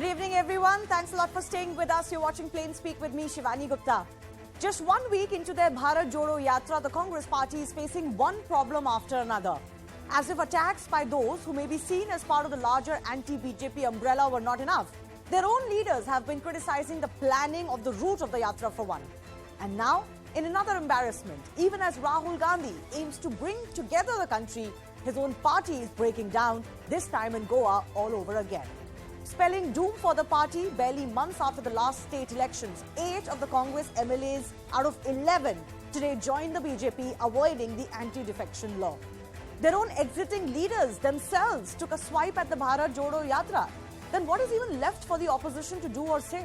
Good evening, everyone. Thanks a lot for staying with us. You're watching Plain Speak with me, Shivani Gupta. Just 1 week into their Bharat Jodo Yatra, the Congress party is facing one problem after another. As if attacks by those who may be seen as part of the larger anti-BJP umbrella were not enough, their own leaders have been criticizing the planning of the route of the Yatra for one. And now, in another embarrassment, even as Rahul Gandhi aims to bring together the country, his own party is breaking down, this time in Goa all over again. Spelling doom for the party, barely months after the last state elections, 8 of the Congress MLAs out of 11 today joined the BJP, avoiding the anti-defection law. Their own exiting leaders themselves took a swipe at the Bharat Jodo Yatra. Then what is even left for the opposition to do or say?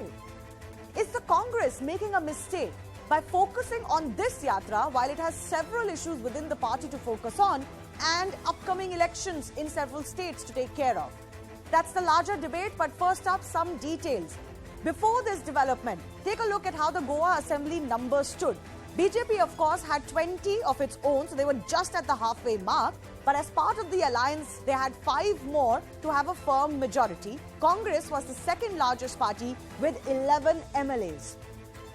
Is the Congress making a mistake by focusing on this Yatra while it has several issues within the party to focus on and upcoming elections in several states to take care of? That's the larger debate, but first up, some details. Before this development, take a look at how the Goa Assembly numbers stood. BJP, of course, had 20 of its own, so they were just at the halfway mark. But as part of the alliance, they had 5 more to have a firm majority. Congress was the second largest party with 11 MLAs.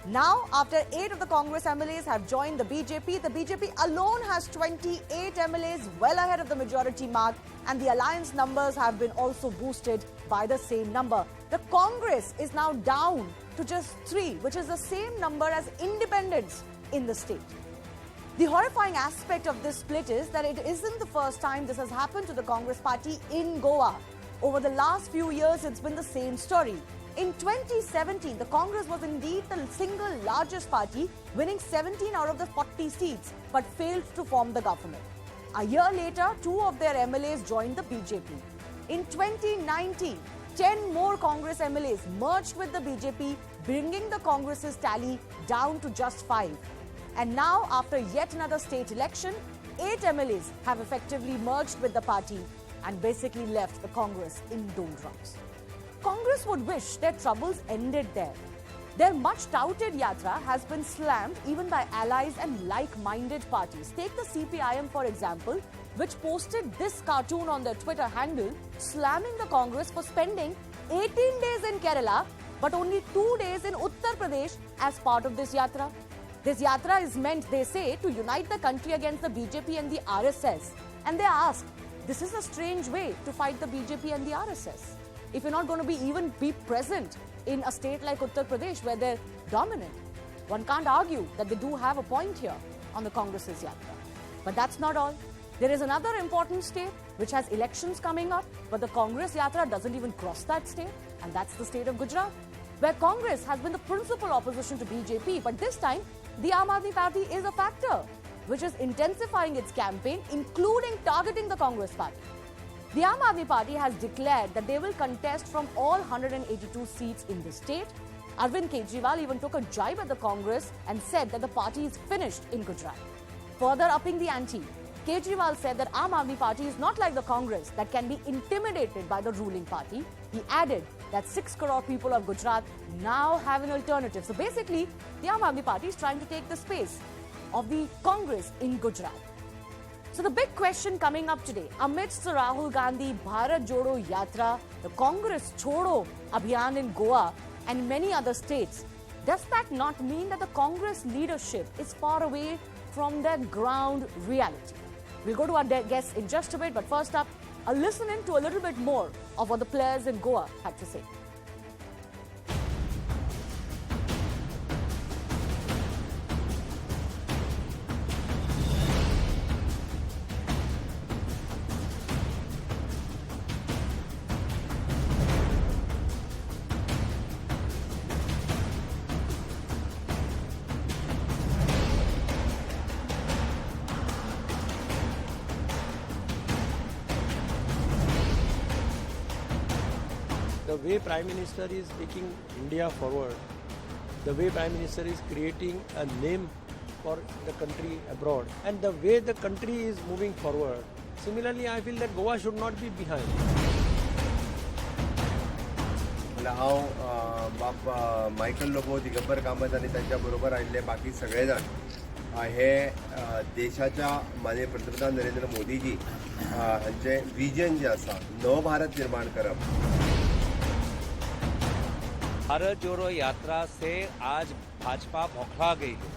Now, after 8 of the Congress MLAs have joined the BJP alone has 28 MLAs, well ahead of the majority mark, and the alliance numbers have been also boosted by the same number. The Congress is now down to just 3, which is the same number as independents in the state. The horrifying aspect of this split is that it isn't the first time this has happened to the Congress party in Goa. Over the last few years, it's been the same story. In 2017, the Congress was indeed the single largest party, winning 17 out of the 40 seats, but failed to form the government. A year later, 2 of their MLAs joined the BJP. In 2019, 10 more Congress MLAs merged with the BJP, bringing the Congress's tally down to just 5. And now, after yet another state election, 8 MLAs have effectively merged with the party and basically left the Congress in doldrums. Congress would wish their troubles ended there. Their much-touted Yatra has been slammed even by allies and like-minded parties. Take the CPIM, for example, which posted this cartoon on their Twitter handle, slamming the Congress for spending 18 days in Kerala, but only 2 days in Uttar Pradesh as part of this Yatra. This Yatra is meant, they say, to unite the country against the BJP and the RSS. And they ask, this is a strange way to fight the BJP and the RSS. If you're not going to even be present in a state like Uttar Pradesh where they're dominant, one can't argue that they do have a point here on the Congress's Yatra. But that's not all. There is another important state which has elections coming up, but the Congress Yatra doesn't even cross that state, and that's the state of Gujarat, where Congress has been the principal opposition to BJP, but this time the Aam Aadmi Party is a factor, which is intensifying its campaign, including targeting the Congress party. The Aam Aadmi Party has declared that they will contest from all 182 seats in the state. Arvind Kejriwal even took a jibe at the Congress and said that the party is finished in Gujarat. Further upping the ante, Kejriwal said that Aam Aadmi Party is not like the Congress that can be intimidated by the ruling party. He added that 6 crore people of Gujarat now have an alternative. So basically, the Aam Aadmi Party is trying to take the space of the Congress in Gujarat. So the big question coming up today, amidst the Rahul Gandhi Bharat Jodo Yatra, the Congress Chodo Abhiyan in Goa and many other states, does that not mean that the Congress leadership is far away from their ground reality? We'll go to our guests in just a bit, but first up, a listen in to a little bit more of what the players in Goa had to say. The way Prime Minister is taking India forward, the way Prime Minister is creating a name for the country abroad, and the way the country is moving forward, similarly I feel that Goa should not be behind. बाप Michael Lobo Digambar Kamat आणि त्यांच्याबरोबर आलेले बाकी सगळेजण हे देशाच्या माननीय पंतप्रधान नरेंद्र मोदीजी हांचे विजन जे आसा नव भारत निर्माण करप भारत जोड़ो यात्रा से आज भाजपा बौखला गई है।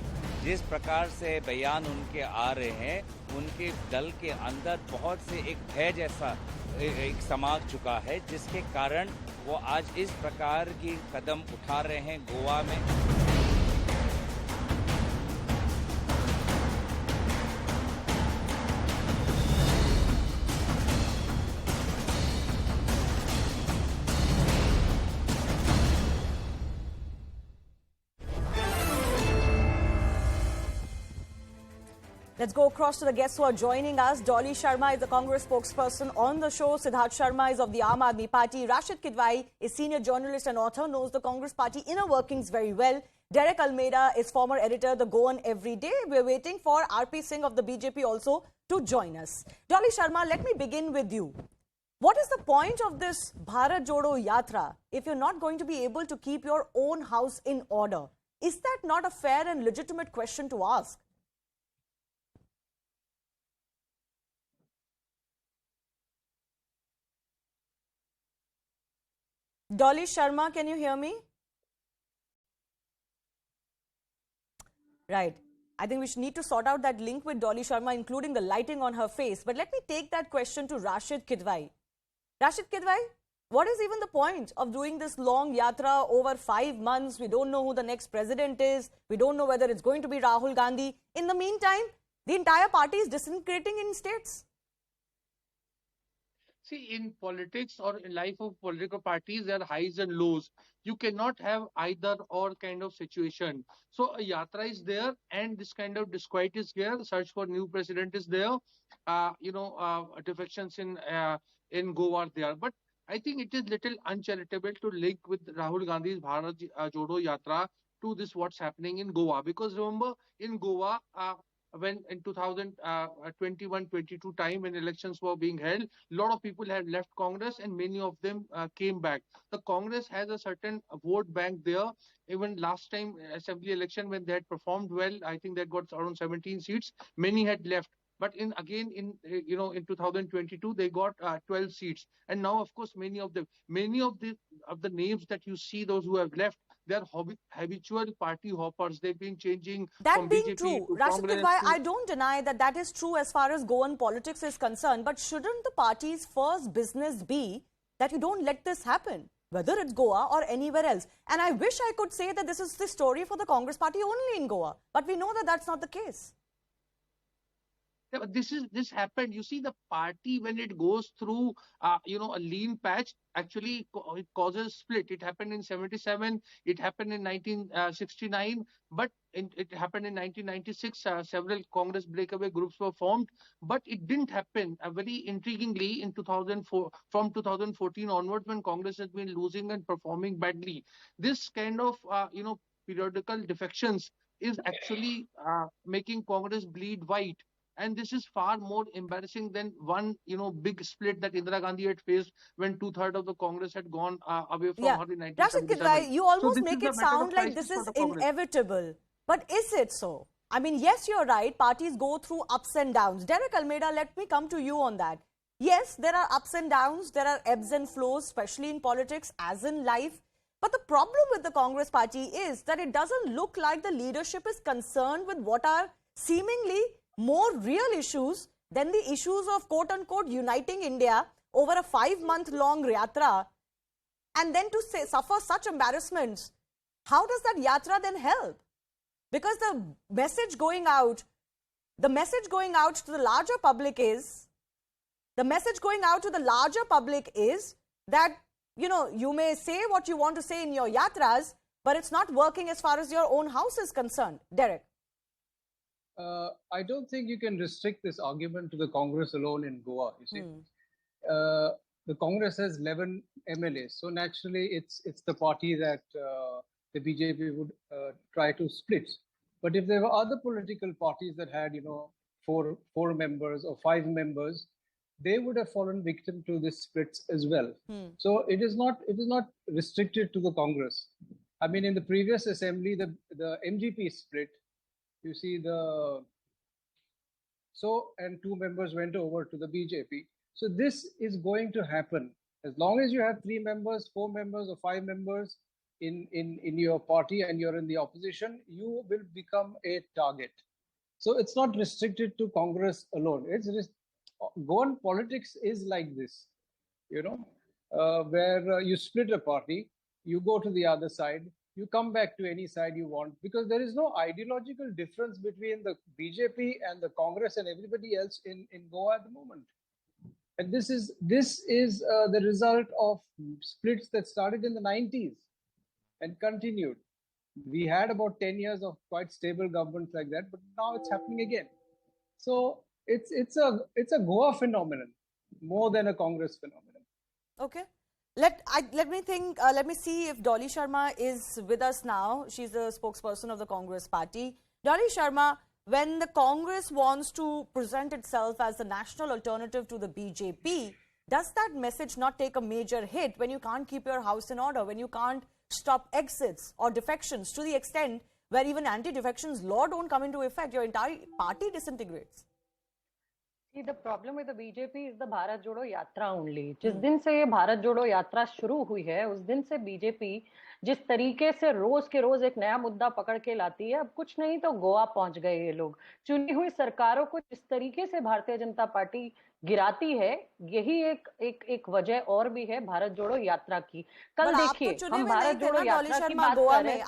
जिस प्रकार से बयान उनके आ रहे हैं, उनके दल के अंदर बहुत से एक भय जैसा एक समा चुका है, जिसके कारण वो आज इस प्रकार की कदम उठा रहे हैं गोवा में। Let's go across to the guests who are joining us. Dolly Sharma is the Congress spokesperson on the show. Siddharth Sharma is of the Aam Aadmi Party. Rashid Kidwai is senior journalist and author, knows the Congress party inner workings very well. Derek Almeida is former editor, The Goan Every Day. We're waiting for RP Singh of the BJP also to join us. Dolly Sharma, let me begin with you. What is the point of this Bharat Jodo Yatra if you're not going to be able to keep your own house in order? Is that not a fair and legitimate question to ask? Dolly Sharma, can you hear me? Right. I think we should need to sort out that link with Dolly Sharma, including the lighting on her face. But let me take that question to Rashid Kidwai. Rashid Kidwai, what is even the point of doing this long yatra over 5 months? We don't know who the next president is. We don't know whether it's going to be Rahul Gandhi. In the meantime, the entire party is disintegrating in states. See, in politics or in life of political parties, there are highs and lows. You cannot have either or kind of situation. So a yatra is there, and this kind of disquiet is there. Search for new president is there. Defections in Goa are there. But I think it is little uncharitable to link with Rahul Gandhi's Bharat Jodo Yatra to this what's happening in Goa, because remember in Goa. When in 2021-22 time when elections were being held, a lot of people had left Congress and many of them came back. The Congress has a certain vote bank there. Even last time assembly election when they had performed well, I think they got around 17 seats. Many had left. But in 2022 they got 12 seats, and now of course many of the names that you see, those who have left, they are habitual party hoppers. They've been changing that from being BJP true, to Rashid Congress. Kidwai, I don't deny that that is true as far as Goan politics is concerned. But shouldn't the party's first business be that you don't let this happen, whether it's Goa or anywhere else? And I wish I could say that this is the story for the Congress party only in Goa, but we know that that's not the case. Yeah, but this happened. You see, the party when it goes through, a lean patch, actually it causes split. It happened in '77. It happened in 1969. But it happened in 1996. Several Congress breakaway groups were formed. But it didn't happen. Very intriguingly, in 2004, from 2014 onwards, when Congress has been losing and performing badly, this kind of periodical defections is actually making Congress bleed white. And this is far more embarrassing than one, big split that Indira Gandhi had faced when 2/3 of the Congress had gone away from her in Rashid 1977. Kidwai, you So almost this make is a it matter sound of like crisis this for is the Congress. inevitable. But is it so? I mean, yes, you're right. Parties go through ups and downs. Derek Almeida, let me come to you on that. Yes, there are ups and downs. There are ebbs and flows, especially in politics as in life. But the problem with the Congress party is that it doesn't look like the leadership is concerned with what are seemingly more real issues than the issues of quote-unquote uniting India over a 5-month-long yatra, and then to suffer such embarrassments. How does that yatra then help? Because the message going out to the larger public is, that, you may say what you want to say in your yatras, but it's not working as far as your own house is concerned. Derek. I don't think you can restrict this argument to the Congress alone in Goa. You see, the Congress has 11 MLAs, so naturally it's the party that the BJP would try to split. But if there were other political parties that had, four members or 5 members, they would have fallen victim to this splits as well. So it is not restricted to the Congress. I mean, in the previous assembly, the MGP split. You see and 2 members went over to the BJP. So this is going to happen. As long as you have 3 members, 4 members or 5 members, in your party and you're in the opposition, you will become a target. So it's not restricted to Congress alone. Goan politics is like this, where you split a party, you go to the other side, you come back to any side you want, because there is no ideological difference between the BJP and the Congress and everybody else in Goa at the moment. And this is the result of splits that started in the 90s and continued. We had about 10 years of quite stable governments like that, but now it's happening again. So it's a Goa phenomenon more than a Congress phenomenon. Okay. Let me see if Dolly Sharma is with us now. She's the spokesperson of the Congress party. Dolly Sharma, when the Congress wants to present itself as the national alternative to the BJP, does that message not take a major hit when you can't keep your house in order, when you can't stop exits or defections to the extent where even anti-defections law don't come into effect, your entire party disintegrates? See, the problem with the BJP is the Bharat Jodo Yatra only. जिस दिन से ये भारत जोड़ो यात्रा शुरू हुई है, उस दिन से बीजेपी जिस तरीके से रोज के रोज एक नया मुद्दा पकड़ के लाती है, अब कुछ नहीं तो गोवा पहुंच गए ये लोग। चुनी हुई सरकारों को जिस तरीके से भारतीय जनता पार्टी गिराती है, यही एक वजह और भी है भारत जोड़ो यात्रा की। कल देखिए, हम भारत जोड़ो यात्रा की बात कर रहे हैं।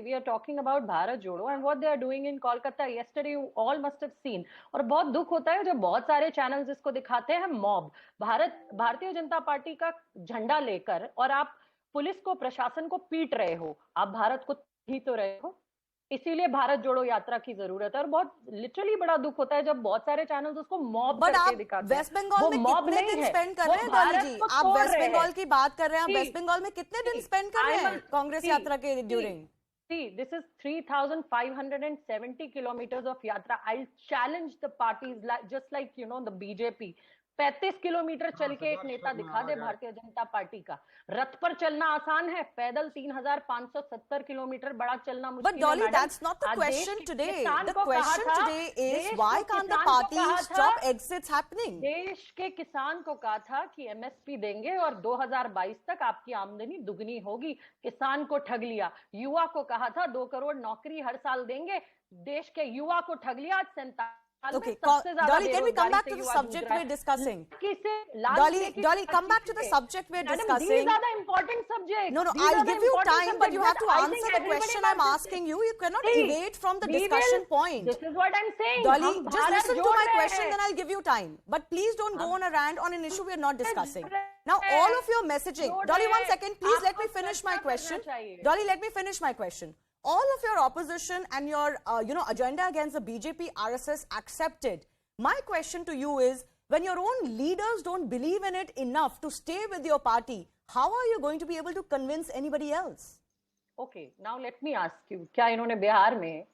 We are talking about Bharat जोड़ो and what they are doing in Kolkata yesterday, you all must have seen. और बहुत दुख होता है जब बहुत सारे चैनल्स इसको दिखाते हैं मॉब, भारतीय जनता पार्टी का झंडा लेकर, और आप पुलिस को, प्रशासन को पीट रहे हो, आप भारत को ही तो रहे हो। इसीलिए भारत जोड़ो यात्रा की जरूरत है। और बहुत लिटरली बड़ा दुख होता है जब बहुत सारे चैनल्स उसको मॉब करके दिखाते हैं। वेस्ट बंगाल में कितने दिन स्पेंड कर रहे हैं डॉली जी? आप वेस्ट बंगाल की बात कर रहे हैं, वेस्ट बंगाल में कितने दिन स्पेंड कर रहे हैं कांग्रेस यात्रा के during? See, this is 3,570 kilometers of yatra. I'll challenge the parties, just like, the BJP. 35 kilometre चल के एक नेता दिखा दे भारतीय जनता पार्टी का। रथ पर चलना आसान है, पैदल 3,570 किलोमीटर बड़ा चलना मुश्किल है। But Dolly, that's not the question today. The question today is why can't the party stop exits happening? देश के किसान को कहा था कि एमएसपी देंगे और 2022 तक आपकी आमदनी दुगनी होगी, किसान को ठग लिया। युवा को कहा था 2 करोड़ नौकरी हर साल देंगे, देश के युवा को ठग लिया। 47 Okay, Dolly, can we come back to the subject we're discussing? Dolly, come back to the subject we're discussing. These are the important subjects. No, I'll give you time, but you have to answer the question I'm asking you. You cannot evade from the discussion point. This is what I'm saying. Dolly, just listen to my question, then I'll give you time. But please don't go on a rant on an issue we're not discussing. Now, all of your messaging. Dolly, 1 second, please let me finish my question. Dolly, let me finish my question. All of your opposition and your agenda against the BJP RSS accepted. My question to you is, when your own leaders don't believe in it enough to stay with your party, how are you going to be able to convince anybody else? Okay, now let me ask you, क्या इन्होंने बिहार में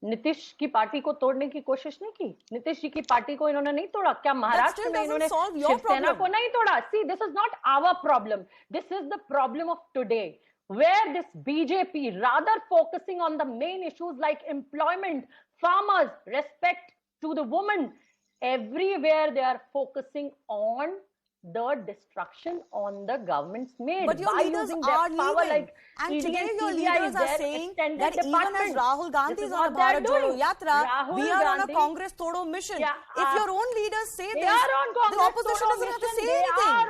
नीतीश की party को तोड़ने की कोशिश नहीं की? नीतीश जी की पार्टी को इन्होंने नहीं तोड़ा? क्या महाराष्ट्र में इन्होंने शिवसेना को नहीं तोड़ा? See, this is not our problem. This is the problem of today, where this BJP, rather focusing on the main issues like employment, farmers, respect to the woman, everywhere they are focusing on the destruction on the government's made. But your leaders are leaving. And today your leaders are saying that even as Rahul Gandhi is on a Bharat Jodo Yatra, we are on a Congress Todo mission. If your own leaders say this, the opposition doesn't have to say anything.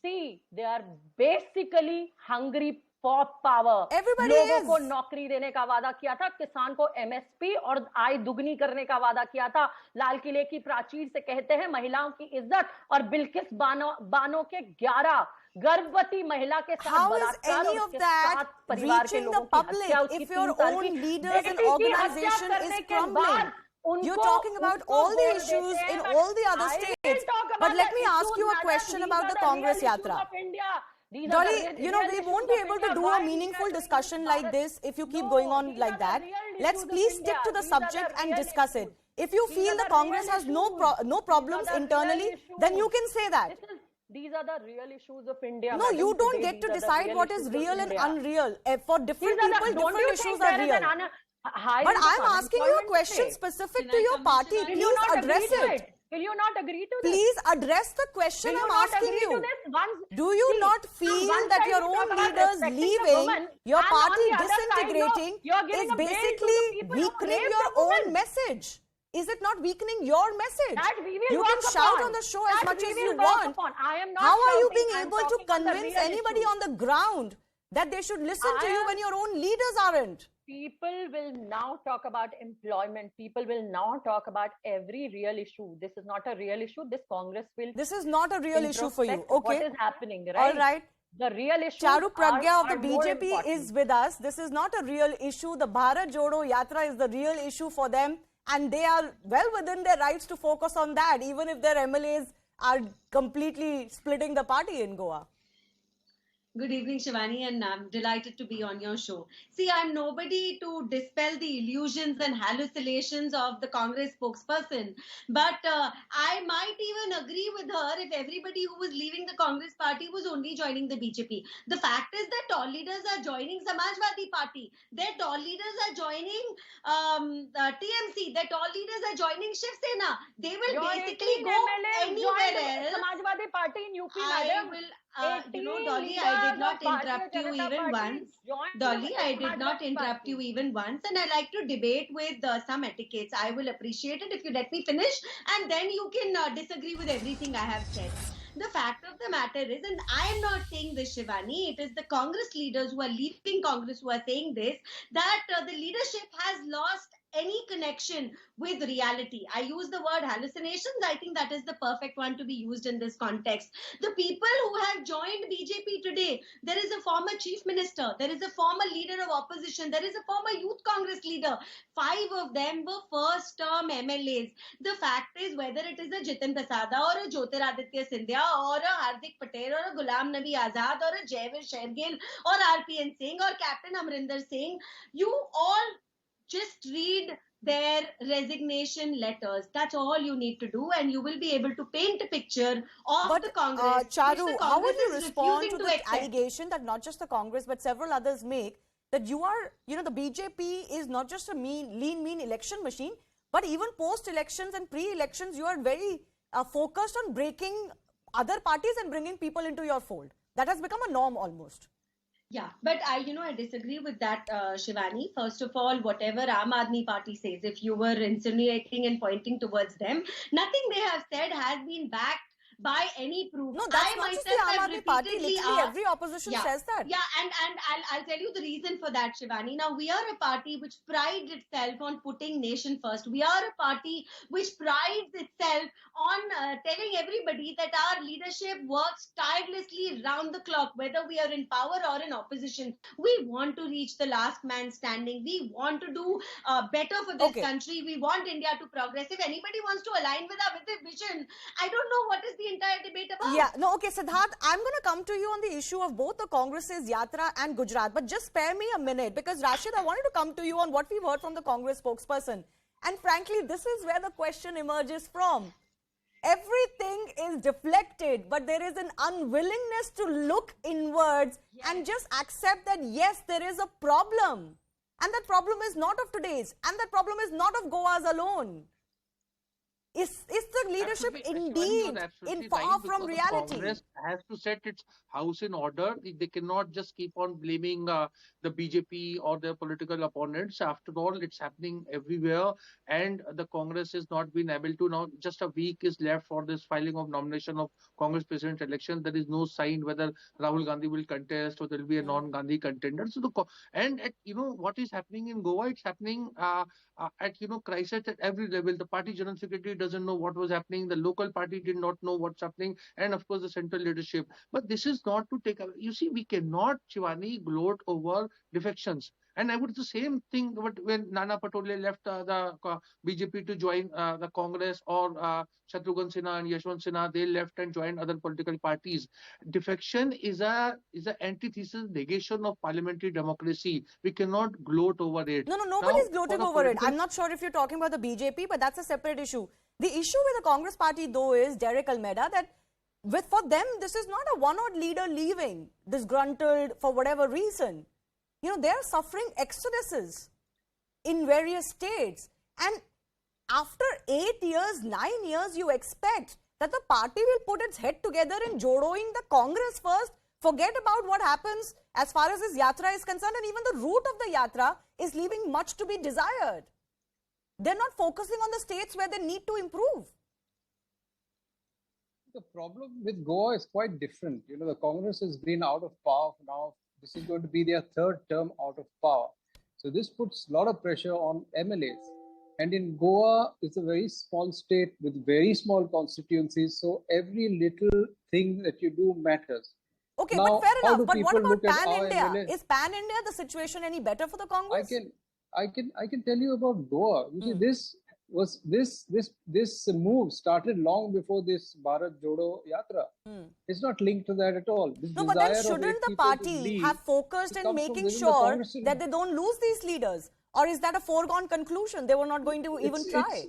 See, they are basically hungry for power. Everybody लोगों को नौकरी देने का वादा किया था, किसान को एमएसपी और आय दुगनी करने का वादा किया था। लाल किले की प्राचीर से कहते हैं महिलाओं की इज्जत, और बिल्किस बानो के 11 गर्भवती महिला के साथ बलात्कार और उसके साथ परिवार के लोगों की हत्या, उसकी 3 साल की बेटी की हत्या करने के बाद You're talking about all the issues in all the other states. But let me ask you a question about the Congress Yatra. Dolly, we won't be able to do a meaningful discussion like this if you keep going on like that. Let's please stick to the subject and discuss it. If you feel the Congress has no problems internally, then you can say that. These are the real issues of India. No, you don't get to decide what is real and unreal. For different people, different issues are real. But I'm asking you a question specific to your party. Please address it. Will you not agree to this? Please address the question Will you I'm not asking agree you. to this? Do you not feel that your own leaders leaving, your party disintegrating, is basically weakening your own message? Is it not weakening your message? That we will You work can shout upon. on the show as That much we as will you work want. upon. I am not How are you shouting, being I am able to talking on the convince real anybody issue. on the ground that they should listen to you when your own leaders aren't? People will now talk about employment. People will now talk about every real issue. This is not a real issue. This Congress will. This is not a real issue for you. introspect Okay. What is happening, right? All right. The real issue. Charu Pragya of the more BJP important. is with us. This is not a real issue. The Bharat Jodo Yatra is the real issue for them, and they are well within their rights to focus on that, even if their MLAs are completely splitting the party in Goa. Good evening, Shivani, and I'm delighted to be on your show. See, I'm nobody to dispel the illusions and hallucinations of the Congress spokesperson, but I might even agree with her if everybody who was leaving the Congress party was only joining the BJP. The fact is that tall leaders are joining Samajwadi Party. Their tall leaders are joining TMC. Their tall leaders are joining Shiv Sena. They will Your basically 18 go MLAs anywhere joined else. Samajwadi Party in UP, I madam. will, 18 Dolly, leaders I did not of Bharatiya interrupt you Janata even Party once. joined Dolly, the I did not Samajwadi interrupt Party. you even once, and I like to debate with some etiquettes. I will appreciate it if you let me finish, and then you can disagree with everything I have said. The fact of the matter is, and I am not saying this, Shivani, it is the Congress leaders who are leaving Congress who are saying this, that the leadership has lost any connection with reality. I use the word hallucinations. I think that is the perfect one to be used in this context. The people who have joined BJP today, there is a former chief minister, there is a former leader of opposition, there is a former youth Congress leader. 5 of them were first term MLAs. The fact is, whether it is a Jitin Prasada or a Jyotiraditya Scindia or a Hardik Patel or a Ghulam Nabi Azad or a Jaiveer Shergill or RPN Singh or Captain Amrinder Singh, you all just read their resignation letters. That's all you need to do, and you will be able to paint a picture of the Congress. Charu, how would you is respond to refusing the accept. allegation that not just the Congress but several others make, that you are, the BJP is not just a lean election machine, but even post-elections and pre-elections, you are very focused on breaking other parties and bringing people into your fold. That has become a norm almost. Yeah, but I disagree with that, Shivani. First of all, whatever Aam Aadmi Party says, if you were insinuating and pointing towards them, nothing they have said has been backed by any proof. No, that's not just the Aam Aadmi Party. Literally, every opposition says that. Yeah, and I'll tell you the reason for that, Shivani. Now, we are a party which prides itself on putting nation first. We are a party which prides itself on telling everybody that our leadership works tirelessly round the clock, whether we are in power or in opposition. We want to reach the last man standing. We want to do better for this country. We want India to progress. If anybody wants to align with our vision, I don't know what is the entire debate about. Yeah, no, okay, Siddharth, I'm going to come to you on the issue of both the Congress's Yatra and Gujarat, but just spare me a minute, because Rashid, I wanted to come to you on what we've heard from the Congress spokesperson. And frankly, this is where the question emerges from. Everything is deflected, but there is an unwillingness to look inwards and just accept that, yes, there is a problem. And that problem is not of today's, and that problem is not of Goa's alone. Is the leadership indeed far from reality? Congress has to set its house in order. They cannot just keep on blaming the BJP or their political opponents. After all, it's happening everywhere, and the Congress has not been able to. Now, just a week is left for this filing of nomination of Congress president election. There is no sign whether Rahul Gandhi will contest or there will be a non-Gandhi contender. So what is happening in Goa? It's happening at crisis at every level. The party general secretary doesn't know what was happening. The local party did not know what's happening, and of course the central leadership. But this is not to take away. You see, we cannot, Shivani, gloat over defections. And I would the same thing when Nana Patole left the BJP to join the Congress, or Shatrughan Sinha and Yashwant Sinha, they left and joined other political parties. Defection is a antithesis, negation of parliamentary democracy. We cannot gloat over it. No, nobody's gloating over it. I'm not sure if you're talking about the BJP, but that's a separate issue. The issue with the Congress party, though, is Derek Almeida, that for them, this is not a one-odd leader leaving, disgruntled for whatever reason. They're suffering exoduses in various states. And after 8 years, 9 years, you expect that the party will put its head together in jodoing the Congress first. Forget about what happens as far as this yatra is concerned, and even the route of the yatra is leaving much to be desired. They're not focusing on the states where they need to improve. The problem with Goa is quite different. You know, the Congress has been out of power now. This is going to be their third term out of power. So this puts a lot of pressure on MLAs. And in Goa, it's a very small state with very small constituencies. So every little thing that you do matters. Okay, Now, but fair how enough. do But what people about look at our pan-India? MLAs? Is pan-India the situation any better for the Congress? I can tell you about Goa. You see, this move started long before this Bharat Jodo Yatra. It's not linked to that at all. This No, but then desire of shouldn't eight the people to party leave, have focused it in comes from making within the sure Congress. that they don't lose these leaders? Or is that a foregone conclusion? They were not going to even try.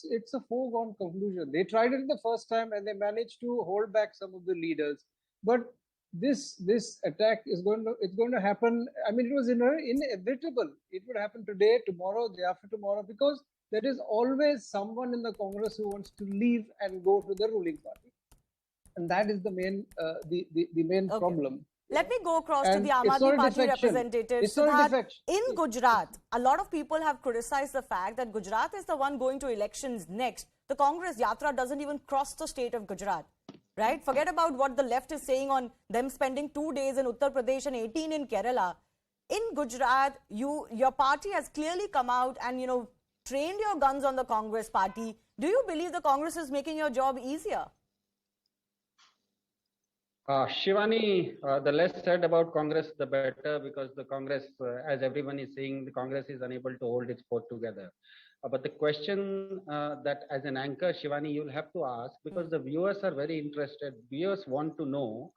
It's a foregone conclusion. They tried it the first time and they managed to hold back some of the leaders. But this attack is going to happen. I mean, it was inevitable. It would happen today, tomorrow, day after tomorrow, because there is always someone in the Congress who wants to leave and go to the ruling party, and that is the main Okay. problem. Let me go across to And the Aam it's not Aadmi a Party defection. representative. It's not a Siddharth, defection. in Gujarat, a lot of people have criticized the fact that Gujarat is the one going to elections next. The Congress Yatra doesn't even cross the state of Gujarat, right? Forget about what the left is saying on them spending 2 days in Uttar Pradesh and 18 in Kerala. In Gujarat, your party has clearly come out and, trained your guns on the Congress party. Do you believe the Congress is making your job easier? Shivani, the less said about Congress, the better, because the Congress, as everyone is saying, the Congress is unable to hold its fort together. But the question that as an anchor, Shivani, you'll have to ask, because the viewers are very interested. Viewers want to know,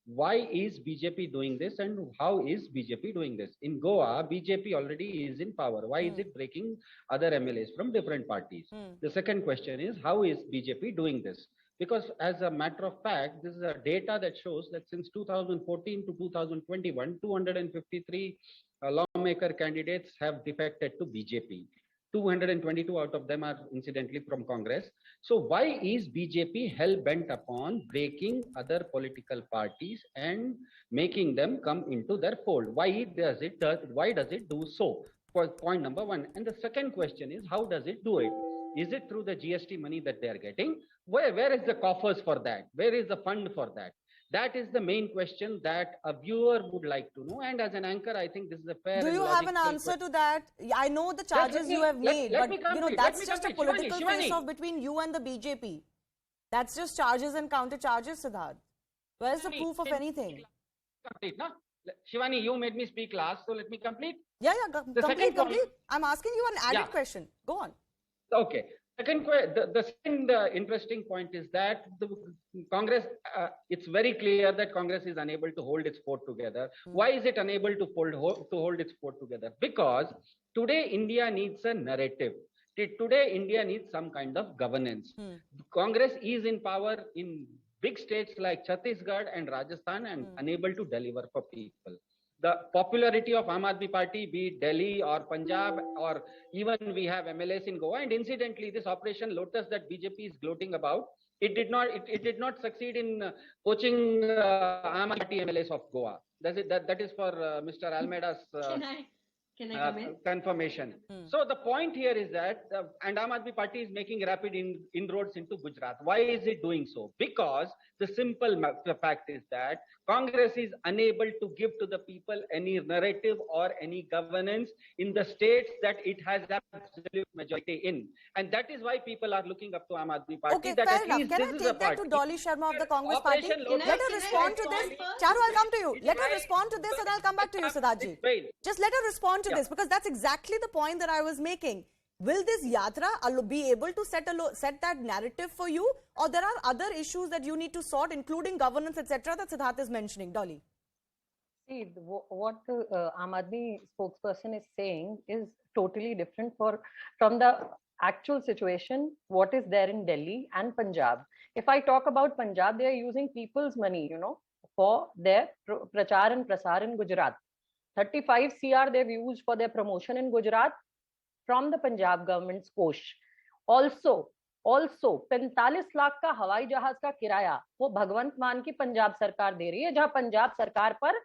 why is BJP doing this and how is BJP doing this? In Goa, BJP already is in power. Why is it breaking other MLAs from different parties? The second question is, how is BJP doing this? Because as a matter of fact, this is a data that shows that since 2014 to 2021, 253 lawmaker candidates have defected to BJP. 222 out of them are incidentally from Congress. So why is BJP hell-bent upon breaking other political parties and making them come into their fold? Why does it do so? Point number one. And the second question is, how does it do it? Is it through the GST money that they are getting? Where is the coffers for that? Where is the fund for that? That is the main question that a viewer would like to know. And as an anchor, I think this is a fair. Do you have an answer to that? I know the charges you have made, but that's just a political face-off between you and the BJP. That's just charges and counter charges, Siddharth. Where's the proof of anything? Complete, no? Shivani, you made me speak last, so let me complete. Yeah, complete. I'm asking you an added question. Go on. Okay. The second interesting point is that the Congress, it's very clear that Congress is unable to hold its fort together. Why is it unable to hold its fort together? Because today India needs a narrative. Today India needs some kind of governance. Congress is in power in big states like Chhattisgarh and Rajasthan and unable to deliver for people. The popularity of Aam Aadmi Party, be it Delhi or Punjab, or even we have MLAs in Goa. And incidentally, this Operation Lotus that BJP is gloating about, it did not succeed in poaching Aam Aadmi Party MLAs of Goa. That is for Mr. Almeida's Can I come in? confirmation. So the point here is that, and Aam Aadmi Party is making rapid inroads into Gujarat. Why is it doing so? Because the simple fact is that Congress is unable to give to the people any narrative or any governance in the states that it has absolute majority in. And that is why people are looking up to Aam Aadmi Party. Okay, that fair at enough. least Can this I is take a that to party. Dolly Sharma of the Congress Party? Operation Let her respond to this. Charu, I'll come to you. Let her respond to this and I'll come back to you, Siddharthji. Just let her respond to this, because that's exactly the point that I was making. Will this yatra be able to set that narrative for you, or there are other issues that you need to sort, including governance, etc., that Siddharth is mentioning? Dolly. See, what the Aam Aadmi spokesperson is saying is totally different from the actual situation, what is there in Delhi and Punjab. If I talk about Punjab, they are using people's money, for their prachar and prasar in Gujarat. 35 CR they've used for their promotion in Gujarat from the Punjab government's kosh. Also 45 lakh का हवाई जहाज का किराया वो भगवंत मान की पंजाब सरकार दे रही है, जहां पंजाब सरकार पर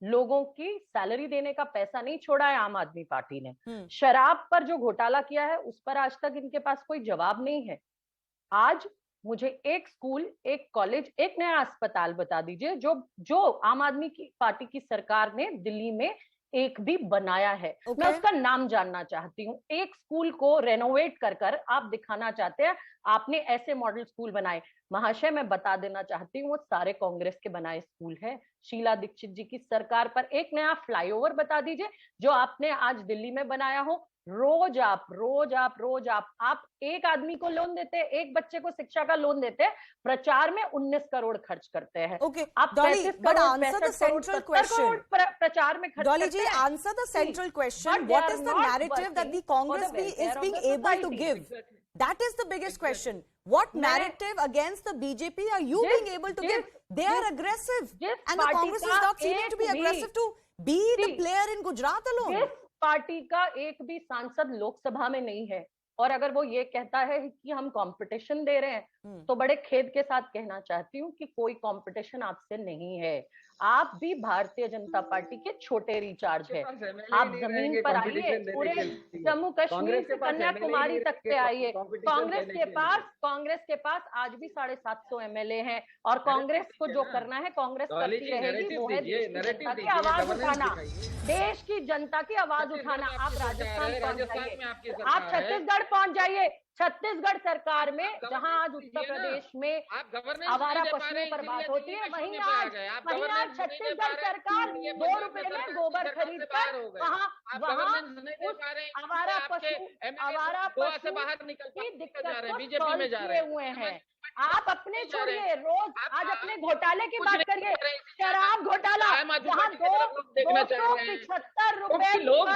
लोगों की सैलरी देने का पैसा नहीं छोड़ा है आम आदमी पार्टी ने। शराब पर जो घोटाला किया है उस पर आज तक इनके पास कोई जवाब नहीं है। आज मुझे एक स्कूल, एक कॉलेज, एक नया अस्पताल बता दीजिए जो आम आदमी की पार्टी की सरकार ने दिल्ली में एक भी बनाया है। मैं उसका नाम जानना चाहती हूँ। एक स्कूल को रेनोवेट कर आप दिखाना चाहते हैं आपने ऐसे मॉडल स्कूल बनाए। महाशय, मैं बता देना चाहती हूँ वो सारे कांग्रेस के बनाए स्कूल है। शीला दीक्षित जी की सरकार पर एक नया फ्लाईओवर बता दीजिए जो आपने आज दिल्ली में बनाया हो। रोज आप एक आदमी को लोन देते, एक बच्चे को शिक्षा का लोन देते, प्रचार में 19 करोड़ खर्च करते हैं। आप प्रचार में खर्च करते हैं। Answer the central question, what is the narrative that the Congress is being able to give? That is the biggest question. What narrative against the BJP are you being able to give? They are aggressive, and the Congress is not seeming to be aggressive to be the player in Gujarat alone. जिस party का एक भी सांसद लोकसभा में नहीं है और अगर वो ये कहता है कि हम कंपटीशन दे रहे हैं तो बड़े खेद के साथ कहना चाहती हूँ कि कोई कंपटीशन आपसे नहीं है। आप भी भारतीय जनता पार्टी के छोटे रिचार्ज है। आप जमीन पर आइए, पूरे जम्मू कश्मीर से कन्याकुमारी तक पे आइए। कांग्रेस के पास आज भी 750 एमएलए हैं और कांग्रेस को जो करना है कांग्रेस करती रहेगी, वो है जनता की आवाज उठाना, देश की जनता की आवाज उठाना। आप राजस्थान पहुंच जाइए, आप छत्तीसगढ़ पहुंच जाइए। छत्तीसगढ़ सरकार में जहां आज उत्तर प्रदेश में आवारा पशुओं पर बात होती है, वहीं आज छत्तीसगढ़ सरकार 2 रुपए में गोबर खरीद कर आवारा पशु की दिक्कत को सॉल्व किए हुए हैं। आप अपने छोड़िए, रोज आज अपने घोटाले की बात करिए। शराब घोटाला जहाँ 275 रुपए लोग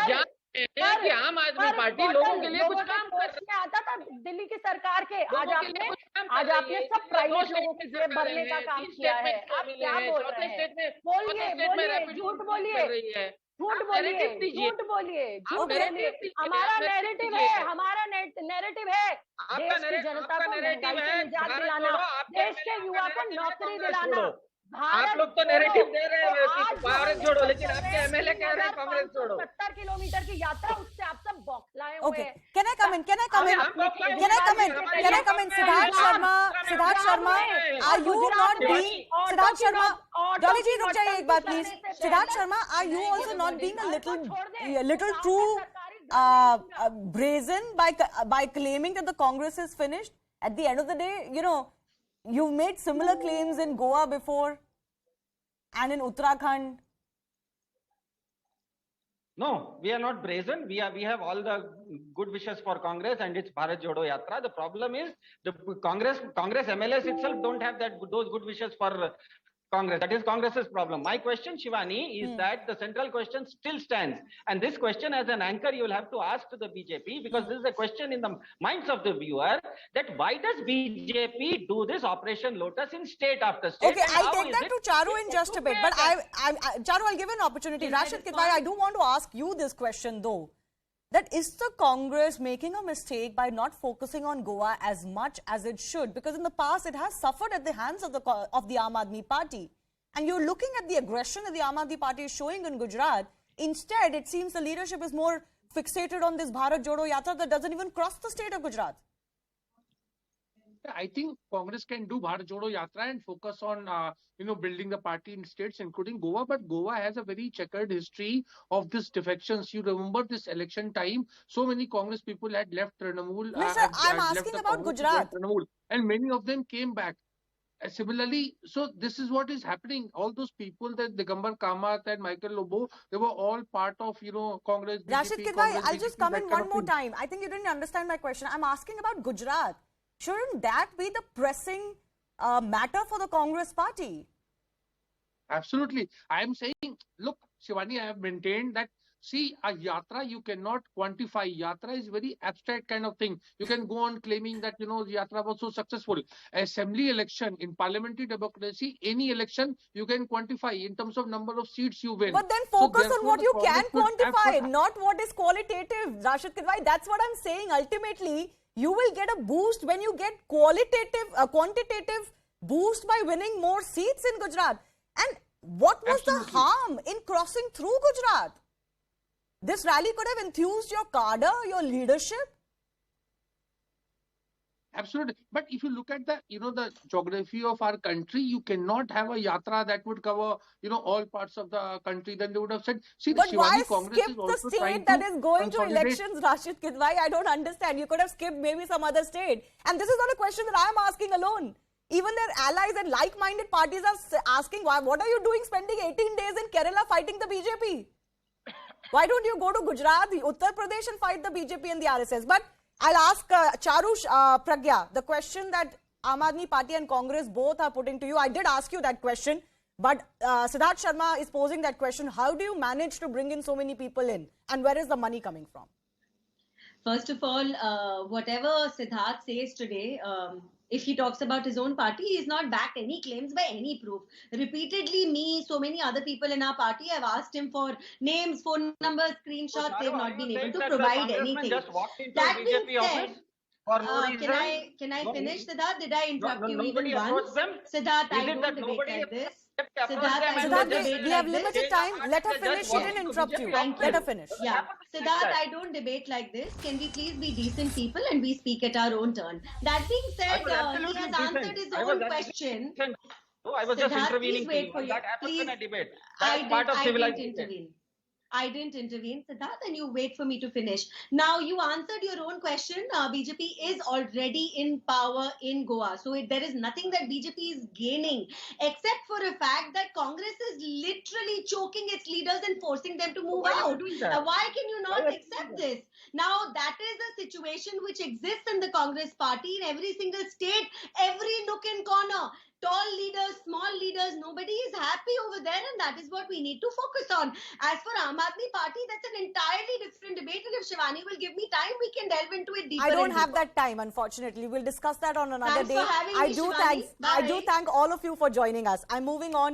कि आम आदमी पार्टी लोगों के लिए कुछ काम कर रही है। आता था दिल्ली की सरकार के, आज आपने सब प्राइवेट लोगों के जेब भरने का काम किया है। आप क्या बोल रहे हैं? बोलिए, झूठ बोलिए, हमारा नैरेटिव है देश की जनता को महंगाई से निजात दिलाना, देश के युवा को नौकरी दिलाना। आप लोग तो नैरेटिव दे रहे हैं भारत जोड़ो, लेकिन आपके एमएलए कह रहे हैं कांग्रेस जोड़ो। 70 किलोमीटर की यात्रा, उससे आप सब बौखलाए हुए हैं। Can I come in? Siddharth Sharma, are you not being, Siddharth Sharma, Dolly जी रुक जाइए एक बात please. Siddharth Sharma, are you also not being a little too brazen by claiming that the Congress is finished? At the end of the day, you've made similar claims in Goa before and in Uttarakhand. No, we are not brazen. We have all the good wishes for Congress and its Bharat Jodo Yatra. The problem is the Congress MLAs itself don't have those good wishes for Congress. That is Congress's problem. My question, Shivani, is that the central question still stands. And this question, as an anchor, you will have to ask to the BJP, because this is a question in the minds of the viewer, that why does BJP do this Operation Lotus in state after state? Okay, I'll take that to Charu in just a bit. But Charu, I'll give an opportunity. Rashid Kidwai, I do want to ask you this question though. That is the Congress making a mistake by not focusing on Goa as much as it should? Because in the past, it has suffered at the hands of the Aam Aadmi Party. And you're looking at the aggression that the Aam Aadmi Party is showing in Gujarat. Instead, it seems the leadership is more fixated on this Bharat Jodo Yatra that doesn't even cross the state of Gujarat. I think Congress can do Bharat Jodo Yatra and focus on, building the party in states, including Goa. But Goa has a very checkered history of this defections. You remember this election time, so many Congress people had left Trinamool. No, sir, I'm asking about Gujarat. And many of them came back. Similarly, so this is what is happening. All those people, that Digambar Kamath and Michael Lobo, they were all part of, Congress. Rashid Kidwai, I'll just come in one more time. I think you didn't understand my question. I'm asking about Gujarat. Shouldn't that be the pressing matter for the Congress party? Absolutely. I am saying, look, Shivani, I have maintained that, see, a yatra you cannot quantify. Yatra is very abstract kind of thing. You can go on claiming that, yatra was so successful. Assembly election, in parliamentary democracy, any election you can quantify in terms of number of seats you win. But then focus on what you can quantify, not what is qualitative. Rashid Kidwai, that's what I'm saying. Ultimately, You will get a boost when you get quantitative boost by winning more seats in Gujarat. And what was Absolutely. the harm in crossing through Gujarat? This rally could have enthused your cadre, your leadership. Absolutely. But if you look at the, the geography of our country, you cannot have a yatra that would cover, all parts of the country. Then they would have said, see, the But why Shivani Congress skip is the also trying state that to is going to consolidate. elections, Rashid Kidwai? I don't understand. You could have skipped maybe some other state. And this is not a question that I am asking alone. Even their allies and like-minded parties are asking, why? What are you doing spending 18 days in Kerala fighting the BJP? Why don't you go to Gujarat, Uttar Pradesh and fight the BJP and the RSS? But I'll ask Charush Pragya, the question that Aam Aadmi Party and Congress both are putting to you. I did ask you that question, but Siddharth Sharma is posing that question. How do you manage to bring in so many people in? And where is the money coming from? First of all, whatever Siddharth says today, if he talks about his own party, he has not backed any claims by any proof. Repeatedly, me, so many other people in our party have asked him for names, phone numbers, screenshots. They've not been able to provide anything. That being said, can I finish, Siddharth? Did I interrupt you even once? Siddharth, I don't debate like this. Siddharth, we have limited time. Let her finish. She didn't interrupt you. Let her finish. Yeah. Siddharth, I don't debate like this. Can we please be decent people and we speak at our own turn? That being said, he has answered his own question. No, I was just Siddharth, intervening. please wait for you. That happens in a debate. I That's part of civilization. didn't intervene. I didn't intervene, Siddharth, and you wait for me to finish. Now, you answered your own question. BJP is already in power in Goa. So there is nothing that BJP is gaining, except for a fact that Congress is literally choking its leaders and forcing them to move out. Why can you not accept this? Now, that is a situation which exists in the Congress party in every single state, every nook and corner. Tall leaders, small leaders, nobody is happy over there, and that is what we need to focus on. As for Aam Aadmi Party, that's an entirely different debate, and if Shivani will give me time, we can delve into it deeper. I don't have that time, unfortunately. We'll discuss that on another Thanks day. for having me, Shivani. I do thank all of you for joining us. I'm moving on.